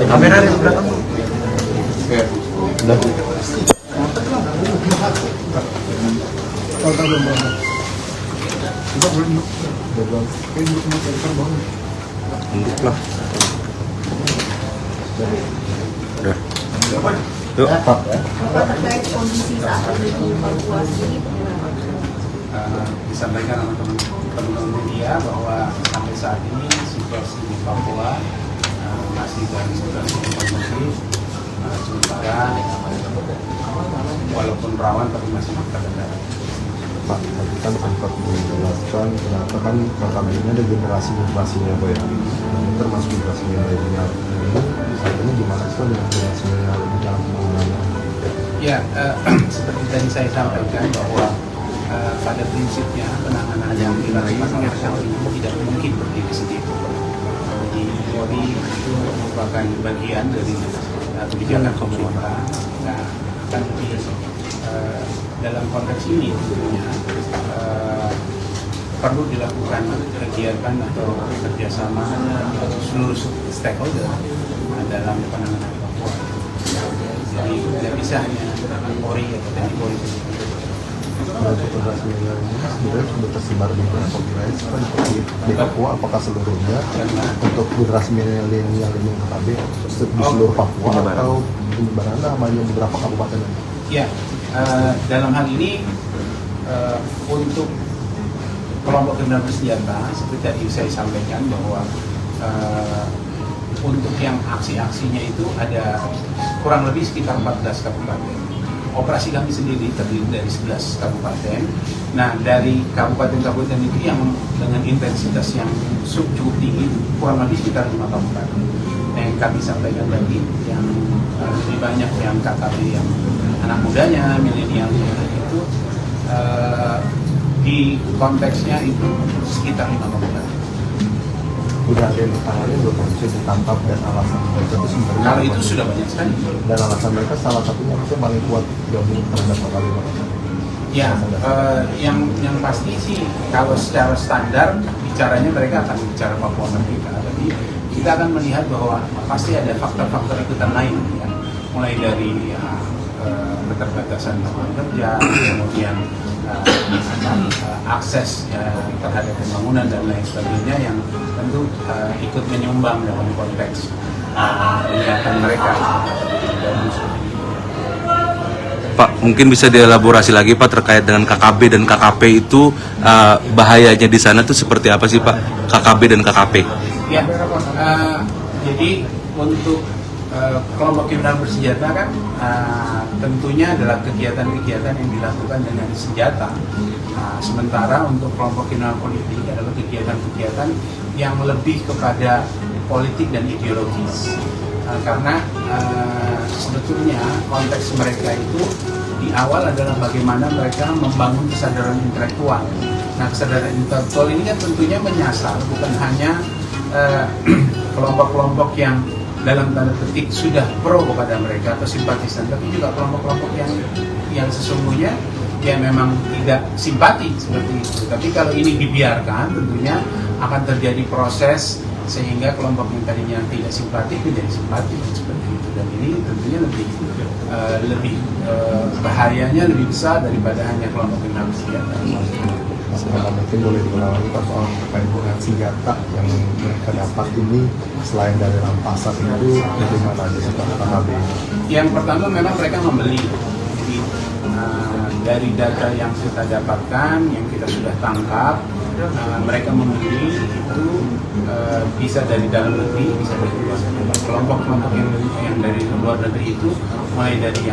Kamera di belakang. Lah. Udah. Yuk. Terkait kondisi saat ini di Papua sendiri, disampaikan oleh teman-teman media bahwa sampai saat ini situasi di Papua masih dalam situasi yang kondusif, sementara walaupun rawan tapi masih terkendali. Pak, tadi kan sempat menjelaskan ternyata kan KKB ini ada generasinya Pak ya, termasuk generasi milenial ini saat ini gimana sih dengan generasi milenial di dalam penanganannya? Ya, seperti tadi saya sampaikan bahwa pada prinsipnya penanganan yang dilakukan oleh Polri tidak mungkin berdiri sendiri. Jadi Polri itu merupakan bagian dari kebijakan pemerintah. Nah, kan dalam konteks ini tentunya perlu dilakukan kegiatan atau kerjasama seluruh stakeholder dalam penanganan Papua. Jadi tidak bisa hanya Polri atau TNI Polri. Untuk generasi milenial ini sebenarnya sudah tersebar di beberapa wilayah seperti di Papua, apakah seluruhnya untuk generasi milenial ini KKB di seluruh Papua atau penyebarannya hanya beberapa kabupaten? Ya, dalam hal ini untuk kelompok kriminal bersenjata seperti tadi saya sampaikan bahwa untuk yang aksi-aksinya itu ada kurang lebih sekitar 14 kabupaten. Operasi kami sendiri terdiri dari 11 kabupaten. Nah, dari kabupaten-kabupaten itu yang dengan intensitas yang cukup tinggi kurang lebih sekitar 5 kabupaten. Nah, yang kami sampaikan tadi yang lebih banyak yang KKB yang anak mudanya, milenialnya itu di konteksnya itu sekitar 5 kabupaten. Udah ada yang ditangani belum bisa ditangkap dan alasan mereka itu sebenarnya? Kalau itu sudah banyak sekali. Dan alasan mereka salah satunya itu paling kuat gabung terhadap KKB. Ya, yang pasti sih kalau secara standar bicaranya mereka akan bicara Papua Merdeka. Tapi kita akan melihat bahwa pasti ada faktor-faktor ikutan lain, ya. Mulai dari keterbatasan lapangan kerja, kemudian akses terhadap pembangunan dan lain sebagainya yang tentu ikut menyumbang dalam konteks kegiatan mereka. Pak, mungkin bisa dielaborasi lagi Pak terkait dengan KKB dan KKP itu bahayanya di sana tuh seperti apa sih Pak? KKB dan KKP? Ya, jadi untuk kelompok kriminal bersenjata kan tentunya adalah kegiatan-kegiatan yang dilakukan dengan senjata. Sementara untuk kelompok kriminal politik adalah kegiatan-kegiatan yang lebih kepada politik dan ideologis. Karena sebetulnya konteks mereka itu di awal adalah bagaimana mereka membangun kesadaran intelektual. Nah, kesadaran intelektual ini kan tentunya menyasar bukan hanya kelompok-kelompok yang dalam tanda petik sudah pro kepada mereka atau simpatisan, tapi juga kelompok-kelompok yang sesungguhnya ya memang tidak simpati seperti itu. Tapi kalau ini dibiarkan tentunya akan terjadi proses sehingga kelompok yang tadinya tidak simpati menjadi simpati seperti itu. Dan ini tentunya lebih bahayanya lebih besar daripada hanya kelompok kriminal bersenjata. Mungkin boleh diulangi Pak soal terkait dengan senjata yang mereka dapat ini selain dari rampasan itu dari mana aja sih Pak KKB? Yang pertama memang mereka membeli. Jadi dari data yang kita dapatkan, yang kita sudah tangkap, mereka membeli itu bisa dari dalam negeri, bisa dari luar negeri. Kelompok-kelompok yang dari luar negeri itu mulai dari yang